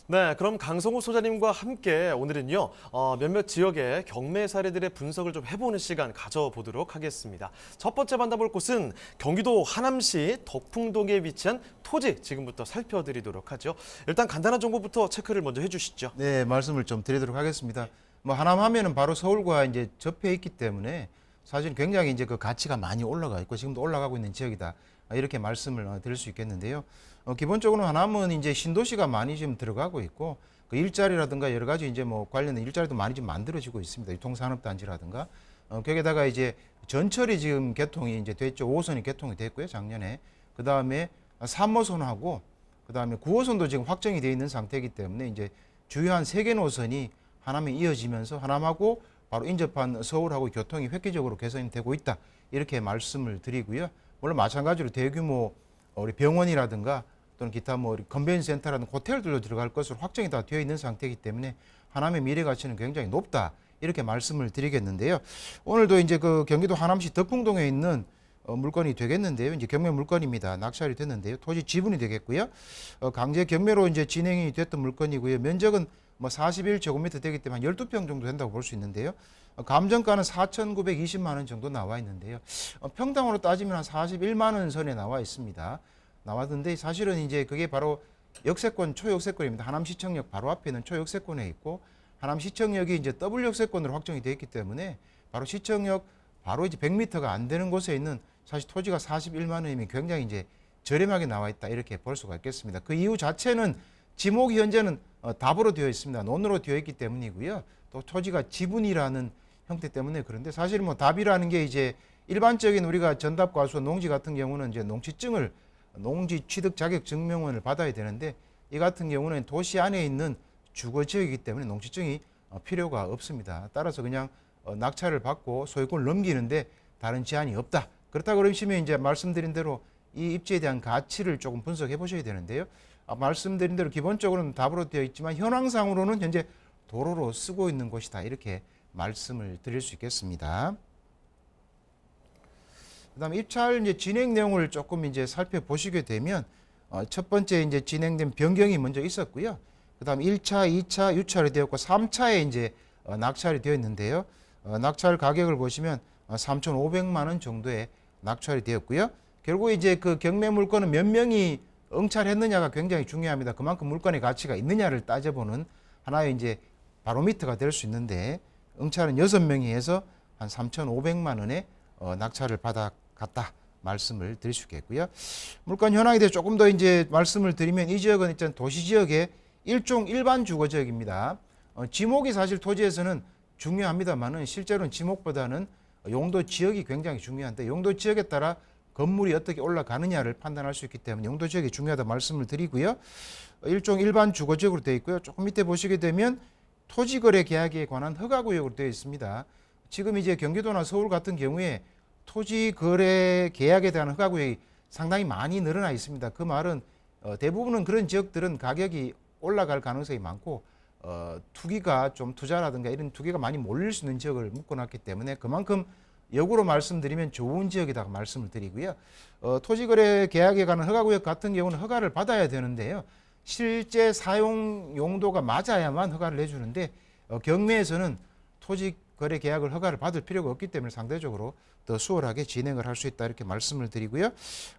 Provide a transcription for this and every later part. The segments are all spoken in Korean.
네, 그럼 강성호 소장님과 함께 오늘은요, 몇몇 지역의 경매 사례들의 분석을 좀 해보는 시간 가져보도록 하겠습니다. 첫 번째 만나볼 곳은 경기도 하남시 덕풍동에 위치한 토지 지금부터 살펴드리도록 하죠. 일단 간단한 정보부터 체크를 먼저 해주시죠. 네, 말씀을 좀 드리도록 하겠습니다. 뭐 하남 하면은 바로 서울과 이제 접해 있기 때문에 사실 굉장히 이제 그 가치가 많이 올라가 있고 지금도 올라가고 있는 지역이다. 이렇게 말씀을 드릴 수 있겠는데요. 기본적으로 하남은 이제 신도시가 많이 지금 들어가고 있고 그 일자리라든가 여러 가지 이제 뭐 관련된 일자리도 많이 지금 만들어지고 있습니다. 유통산업단지라든가 거기에다가 이제 전철이 지금 개통이 이제 됐죠. 5호선이 개통이 됐고요, 작년에. 그 다음에 3호선하고 그 다음에 9호선도 지금 확정이 되어 있는 상태이기 때문에 이제 주요한 3개 노선이 하남에 이어지면서 하남하고 바로 인접한 서울하고 교통이 획기적으로 개선이 되고 있다. 이렇게 말씀을 드리고요. 물론 마찬가지로 대규모 우리 병원이라든가 또는 기타 뭐 컨벤션 센터라든가 호텔들도 들어갈 것으로 확정이 다 되어 있는 상태이기 때문에 하남의 미래 가치는 굉장히 높다. 이렇게 말씀을 드리겠는데요. 오늘도 이제 그 경기도 하남시 덕풍동에 있는 물건이 되겠는데요. 이제 경매 물건입니다. 낙찰이 됐는데요. 토지 지분이 되겠고요. 강제 경매로 이제 진행이 됐던 물건이고요. 면적은 뭐 41제곱미터 되기 때문에 한 12평 정도 된다고 볼 수 있는데요. 감정가는 4,920만 원 정도 나와 있는데요. 평당으로 따지면 한 41만 원 선에 나와 있습니다. 나왔는데 사실은 이제 그게 바로 역세권, 초역세권입니다. 하남시청역 바로 앞에 있는 초역세권에 있고 하남시청역이 이제 더블 역세권으로 확정이 되어 있기 때문에 바로 시청역 바로 이제 100m가 안 되는 곳에 있는 사실 토지가 41만 원이면 굉장히 이제 저렴하게 나와 있다 이렇게 볼 수가 있겠습니다. 그 이유 자체는 지목이 현재는 답으로 되어 있습니다. 논으로 되어 있기 때문이고요. 또 토지가 지분이라는 형태 때문에 그런데 사실 뭐 답이라는 게 이제 일반적인 우리가 전답 과수 농지 같은 경우는 이제 농지증을 농지 취득 자격 증명원을 받아야 되는데 이 같은 경우는 도시 안에 있는 주거 지역이기 때문에 농지증이 필요가 없습니다. 따라서 그냥 낙찰을 받고 소유권을 넘기는데 다른 제한이 없다. 그렇다 그러시면 이제 말씀드린 대로 이 입지에 대한 가치를 조금 분석해 보셔야 되는데요. 말씀드린 대로 기본적으로는 답으로 되어 있지만 현황상으로는 현재 도로로 쓰고 있는 곳이다. 이렇게 말씀을 드릴 수 있겠습니다. 그다음에 입찰 이제 진행 내용을 조금 이제 살펴보시게 되면 첫 번째 이제 진행된 변경이 먼저 있었고요. 그다음 1차, 2차 유찰이 되었고 3차에 이제 낙찰이 되어 있는데요. 낙찰 가격을 보시면 3,500만 원 정도의 낙찰이 되었고요. 결국 이제 그 경매 물건은 몇 명이 응찰했느냐가 굉장히 중요합니다. 그만큼 물건의 가치가 있느냐를 따져보는 하나의 이제 바로미터가 될 수 있는데 응찰은 6명이 해서 한 3,500만 원의 낙찰을 받아갔다 말씀을 드릴 수 있겠고요. 물건 현황에 대해서 조금 더 이제 말씀을 드리면 이 지역은 일단 도시 지역의 일종 일반 주거 지역입니다. 지목이 사실 토지에서는 중요합니다만은 실제로는 지목보다는 용도 지역이 굉장히 중요한데 용도 지역에 따라 건물이 어떻게 올라가느냐를 판단할 수 있기 때문에 용도 지역이 중요하다 말씀을 드리고요. 일종 일반 주거 지역으로 되어 있고요. 조금 밑에 보시게 되면 토지거래 계약에 관한 허가구역으로 되어 있습니다. 지금 이제 경기도나 서울 같은 경우에 토지거래 계약에 대한 허가구역이 상당히 많이 늘어나 있습니다. 그 말은 대부분은 그런 지역들은 가격이 올라갈 가능성이 많고 투기가 좀 투자라든가 이런 투기가 많이 몰릴 수 있는 지역을 묶어놨기 때문에 그만큼 역으로 말씀드리면 좋은 지역이라고 말씀을 드리고요. 토지거래 계약에 관한 허가구역 같은 경우는 허가를 받아야 되는데요. 실제 사용 용도가 맞아야만 허가를 내주는데 경매에서는 토지거래 계약을 허가를 받을 필요가 없기 때문에 상대적으로 더 수월하게 진행을 할 수 있다 이렇게 말씀을 드리고요.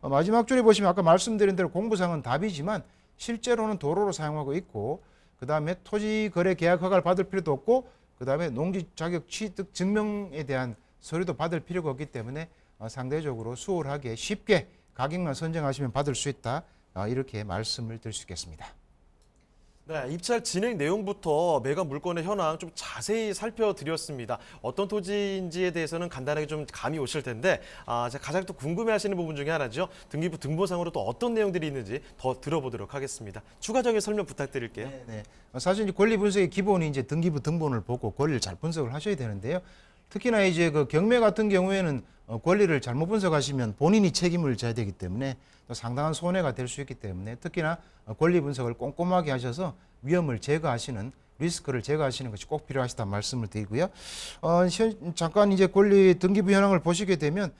마지막 줄에 보시면 아까 말씀드린 대로 공부상은 답이지만 실제로는 도로로 사용하고 있고 그 다음에 토지거래 계약 허가를 받을 필요도 없고 그 다음에 농지 자격 취득 증명에 대한 서류도 받을 필요가 없기 때문에 상대적으로 수월하게 쉽게 가격만 선정하시면 받을 수 있다. 이렇게 말씀을 드릴 수 있겠습니다. 네, 입찰 진행 내용부터 매각 물건의 현황 좀 자세히 살펴드렸습니다. 어떤 토지인지에 대해서는 간단하게 좀 감이 오실 텐데 제가 가장 또 궁금해하시는 부분 중에 하나죠. 등기부 등본상으로 또 어떤 내용들이 있는지 더 들어보도록 하겠습니다. 추가적인 설명 부탁드릴게요. 네. 사실 이제 권리 분석의 기본이 이제 등기부 등본을 보고 권리를 잘 분석을 하셔야 되는데요. 특히나 이제 그 경매 같은 경우에는 권리를 잘못 분석하시면 본인이 책임을 져야 되기 때문에 또 상당한 손해가 될 수 있기 때문에 특히나 권리 분석을 꼼꼼하게 하셔서 위험을 제거하시는 리스크를 제거하시는 것이 꼭 필요하시다 말씀을 드리고요. 잠깐 이제 권리 등기부 현황을 보시게 되면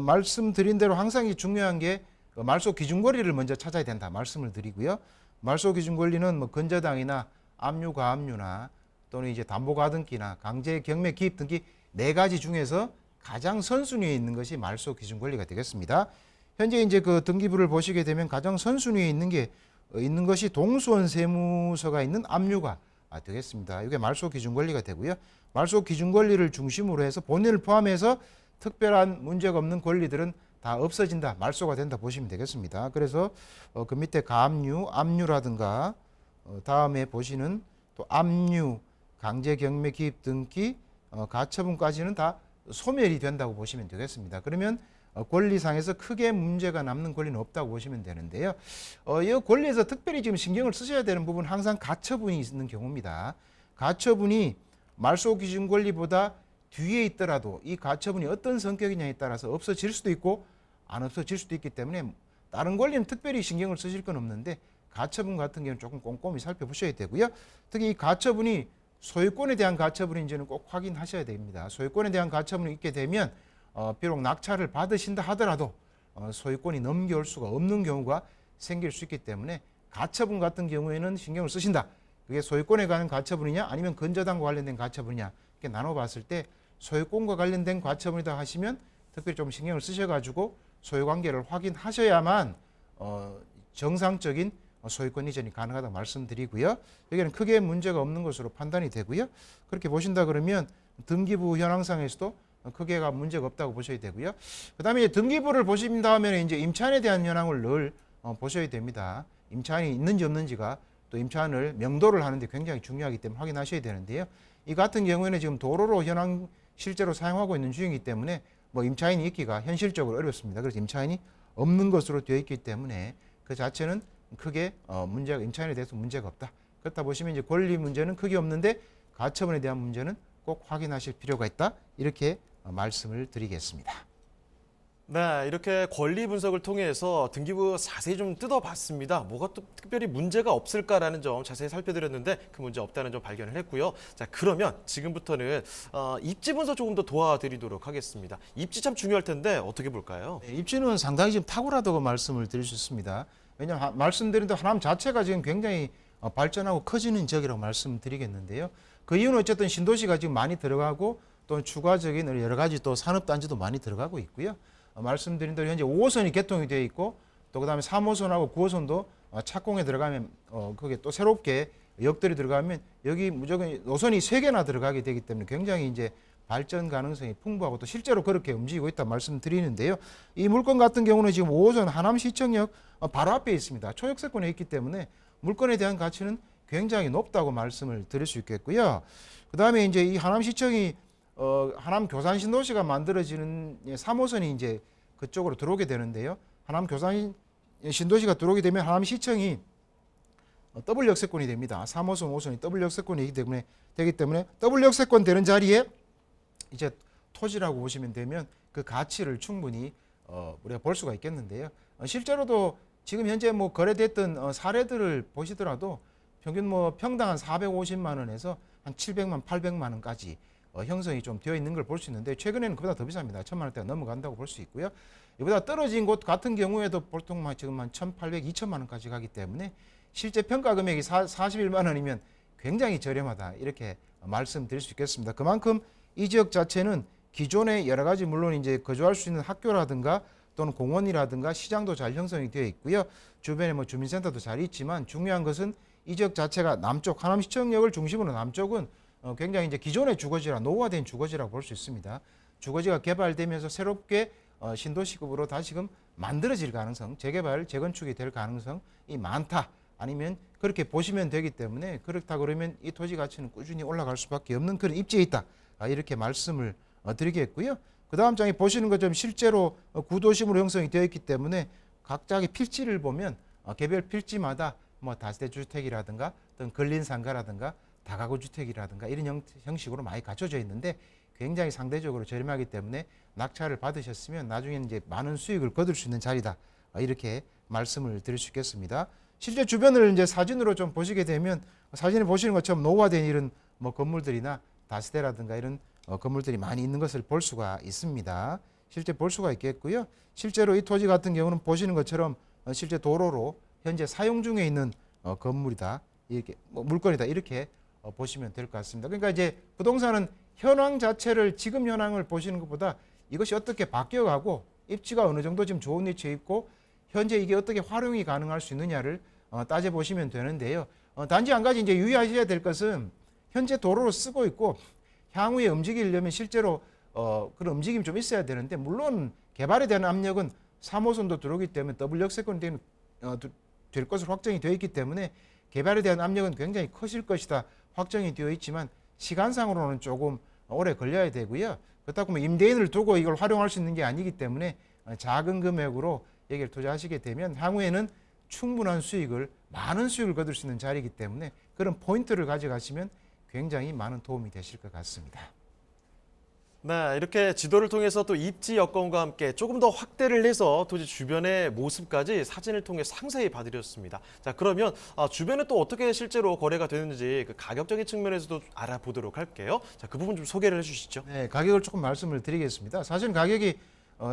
말씀드린 대로 항상 중요한 게 말소 기준 권리를 먼저 찾아야 된다 말씀을 드리고요. 말소 기준 권리는 뭐 근저당이나 압류 가압류나 또는 이제 담보 가등기나 강제 경매 기입 등기 네 가지 중에서 가장 선순위에 있는 것이 말소 기준 권리가 되겠습니다. 현재 이제 그 등기부를 보시게 되면 가장 선순위에 있는 것이 동수원 세무서가 있는 압류가 되겠습니다. 이게 말소 기준 권리가 되고요. 말소 기준 권리를 중심으로 해서 본인을 포함해서 특별한 문제가 없는 권리들은 다 없어진다, 말소가 된다 보시면 되겠습니다. 그래서 그 밑에 가압류, 압류라든가 다음에 보시는 또 압류, 강제 경매 기입 등기, 가처분까지는 다 소멸이 된다고 보시면 되겠습니다. 그러면 권리상에서 크게 문제가 남는 권리는 없다고 보시면 되는데요. 이 권리에서 특별히 지금 신경을 쓰셔야 되는 부분은 항상 가처분이 있는 경우입니다. 가처분이 말소 기준 권리보다 뒤에 있더라도 이 가처분이 어떤 성격이냐에 따라서 없어질 수도 있고 안 없어질 수도 있기 때문에 다른 권리는 특별히 신경을 쓰실 건 없는데 가처분 같은 경우는 조금 꼼꼼히 살펴보셔야 되고요. 특히 이 가처분이 소유권에 대한 가처분인지는 꼭 확인하셔야 됩니다. 소유권에 대한 가처분이 있게 되면 비록 낙찰을 받으신다 하더라도 소유권이 넘겨올 수가 없는 경우가 생길 수 있기 때문에 가처분 같은 경우에는 신경을 쓰신다. 그게 소유권에 관한 가처분이냐 아니면 근저당과 관련된 가처분이냐 이렇게 나눠봤을 때 소유권과 관련된 가처분이다 하시면 특별히 좀 신경을 쓰셔가지고 소유관계를 확인하셔야만 정상적인 소유권 이전이 가능하다고 말씀드리고요. 여기는 크게 문제가 없는 것으로 판단이 되고요. 그렇게 보신다 그러면 등기부 현황상에서도 크게가 문제가 없다고 보셔야 되고요. 그 다음에 등기부를 보신 다음에 이제 임차인에 대한 현황을 늘 보셔야 됩니다. 임차인이 있는지 없는지가 또 임차인을 명도를 하는데 굉장히 중요하기 때문에 확인하셔야 되는데요. 이 같은 경우에는 지금 도로로 현황 실제로 사용하고 있는 중이기 때문에 뭐 임차인이 있기가 현실적으로 어렵습니다. 그래서 임차인이 없는 것으로 되어 있기 때문에 그 자체는 크게 문제가 임차인에 대해서 문제가 없다. 그렇다 보시면 이제 권리 문제는 크게 없는데 가처분에 대한 문제는 꼭 확인하실 필요가 있다. 이렇게 말씀을 드리겠습니다. 네, 이렇게 권리 분석을 통해서 등기부 자세히 좀 뜯어봤습니다. 뭐가 또 특별히 문제가 없을까라는 점 자세히 살펴드렸는데 그 문제 없다는 점 발견을 했고요. 자, 그러면 지금부터는 입지 분석 조금 더 도와드리도록 하겠습니다. 입지 참 중요할 텐데 어떻게 볼까요? 네, 입지는 상당히 좀 탁월하다고 말씀을 드릴 수 있습니다. 왜냐하면 말씀드린 대로 하남 자체가 지금 굉장히 발전하고 커지는 지역이라고 말씀드리겠는데요. 그 이유는 어쨌든 신도시가 지금 많이 들어가고 또 추가적인 여러 가지 또 산업단지도 많이 들어가고 있고요. 말씀드린 대로 현재 5호선이 개통이 되어 있고 또 그다음에 3호선하고 9호선도 착공에 들어가면 그게 또 새롭게 역들이 들어가면 여기 무조건 노선이 3개나 들어가게 되기 때문에 굉장히 이제 발전 가능성이 풍부하고 또 실제로 그렇게 움직이고 있다 말씀드리는데요. 이 물건 같은 경우는 지금 5호선 하남시청역 바로 앞에 있습니다. 초역세권에 있기 때문에 물건에 대한 가치는 굉장히 높다고 말씀을 드릴 수 있겠고요. 그다음에 이제 이 하남시청이 하남 교산 신도시가 만들어지는 3호선이 이제 그쪽으로 들어오게 되는데요. 하남 교산 신도시가 들어오게 되면 하남시청이 더블 역세권이 됩니다. 3호선, 5호선이 더블 역세권이 되기 때문에 더블 역세권 되는 자리에 이제 토지라고 보시면 되면 그 가치를 충분히 우리가 볼 수가 있겠는데요. 실제로도 지금 현재 뭐 거래됐던 사례들을 보시더라도 평균 뭐 평당 한 450만 원에서 한 700만, 800만 원까지 형성이 좀 되어 있는 걸 볼 수 있는데 최근에는 그보다 더 비쌉니다. 1000만 원대가 넘어간다고 볼 수 있고요. 이보다 떨어진 곳 같은 경우에도 보통 지금 한 1800, 2000만 원까지 가기 때문에 실제 평가 금액이 41만 원이면 굉장히 저렴하다 이렇게 말씀드릴 수 있겠습니다. 그만큼 이 지역 자체는 기존에 여러 가지 물론 이제 거주할 수 있는 학교라든가 또는 공원이라든가 시장도 잘 형성이 되어 있고요. 주변에 뭐 주민센터도 잘 있지만 중요한 것은 이 지역 자체가 남쪽 하남시청역을 중심으로 남쪽은 굉장히 이제 기존의 주거지라 노후화된 주거지라고 볼 수 있습니다. 주거지가 개발되면서 새롭게 신도시급으로 다시금 만들어질 가능성, 재개발, 재건축이 될 가능성이 많다. 아니면 그렇게 보시면 되기 때문에 그렇다 그러면 이 토지 가치는 꾸준히 올라갈 수밖에 없는 그런 입지에 있다. 이렇게 말씀을 드리겠고요. 그 다음 장에 보시는 것처럼 실제로 구도심으로 형성이 되어 있기 때문에 각자의 필지를 보면 개별 필지마다 뭐 다세대 주택이라든가 또는 근린 상가라든가 다가구 주택이라든가 이런 형식으로 많이 갖춰져 있는데 굉장히 상대적으로 저렴하기 때문에 낙찰을 받으셨으면 나중에는 이제 많은 수익을 거둘 수 있는 자리다. 이렇게 말씀을 드릴 수 있겠습니다. 실제 주변을 이제 사진으로 좀 보시게 되면 사진을 보시는 것처럼 노후화된 이런 뭐 건물들이나 다세대라든가 이런 건물들이 많이 있는 것을 볼 수가 있습니다. 실제 볼 수가 있겠고요. 실제로 이 토지 같은 경우는 보시는 것처럼 실제 도로로 현재 사용 중에 있는 건물이다 이렇게 뭐 물건이다 이렇게 보시면 될 것 같습니다. 그러니까 이제 부동산은 현황 자체를 지금 현황을 보시는 것보다 이것이 어떻게 바뀌어가고 입지가 어느 정도 지금 좋은 위치에 있고 현재 이게 어떻게 활용이 가능할 수 있느냐를 따져보시면 되는데요. 단지 한 가지 이제 유의하셔야 될 것은 현재 도로로 쓰고 있고 향후에 움직이려면 실제로 그런 움직임이 좀 있어야 되는데 물론 개발에 대한 압력은 3호선도 들어오기 때문에 더블 역세권이 될 것으로 확정이 되어 있기 때문에 개발에 대한 압력은 굉장히 커질 것이다 확정이 되어 있지만 시간상으로는 조금 오래 걸려야 되고요. 그렇다고 뭐 임대인을 두고 이걸 활용할 수 있는 게 아니기 때문에 작은 금액으로 여기를 투자하시게 되면 향후에는 충분한 수익을 많은 수익을 거둘 수 있는 자리이기 때문에 그런 포인트를 가져가시면 굉장히 많은 도움이 되실 것 같습니다. 네, 이렇게 지도를 통해서 또 입지 여건과 함께 조금 더 확대를 해서 토지 주변의 모습까지 사진을 통해 상세히 봐드렸습니다. 자, 그러면 주변에 또 어떻게 실제로 거래가 되는지 그 가격적인 측면에서도 알아보도록 할게요. 자, 그 부분 좀 소개를 해주시죠. 네, 가격을 조금 말씀을 드리겠습니다. 사실 가격이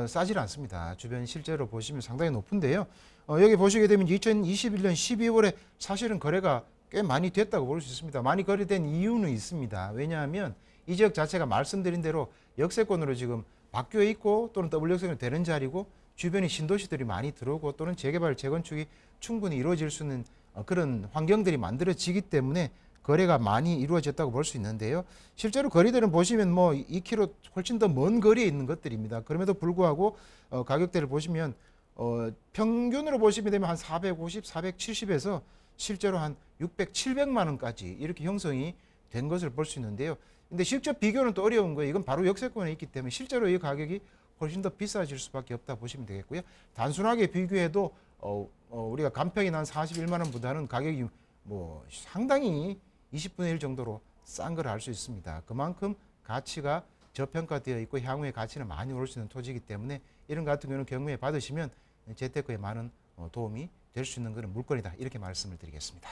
싸질 않습니다. 주변 실제로 보시면 상당히 높은데요. 여기 보시게 되면 2021년 12월에 사실은 거래가 꽤 많이 됐다고 볼 수 있습니다. 많이 거래된 이유는 있습니다. 왜냐하면 이 지역 자체가 말씀드린 대로 역세권으로 지금 바뀌어 있고 또는 더블 역세권이 되는 자리고 주변에 신도시들이 많이 들어오고 또는 재개발, 재건축이 충분히 이루어질 수 있는 그런 환경들이 만들어지기 때문에 거래가 많이 이루어졌다고 볼 수 있는데요. 실제로 거리들은 보시면 뭐 2km 훨씬 더 먼 거리에 있는 것들입니다. 그럼에도 불구하고 가격대를 보시면 평균으로 보시면 되면 한 450, 470에서 실제로 한 600, 700만 원까지 이렇게 형성이 된 것을 볼 수 있는데요. 근데 실제 비교는 또 어려운 거예요. 이건 바로 역세권에 있기 때문에 실제로 이 가격이 훨씬 더 비싸질 수밖에 없다 보시면 되겠고요. 단순하게 비교해도 우리가 간평이 난 41만 원보다는 가격이 뭐 상당히 20분의 1 정도로 싼 걸 알 수 있습니다. 그만큼 가치가 저평가되어 있고 향후에 가치는 많이 오를 수 있는 토지이기 때문에 이런 같은 경우는 경매에 받으시면 재테크에 많은 도움이 될 수 있는 그런 물건이다 이렇게 말씀을 드리겠습니다.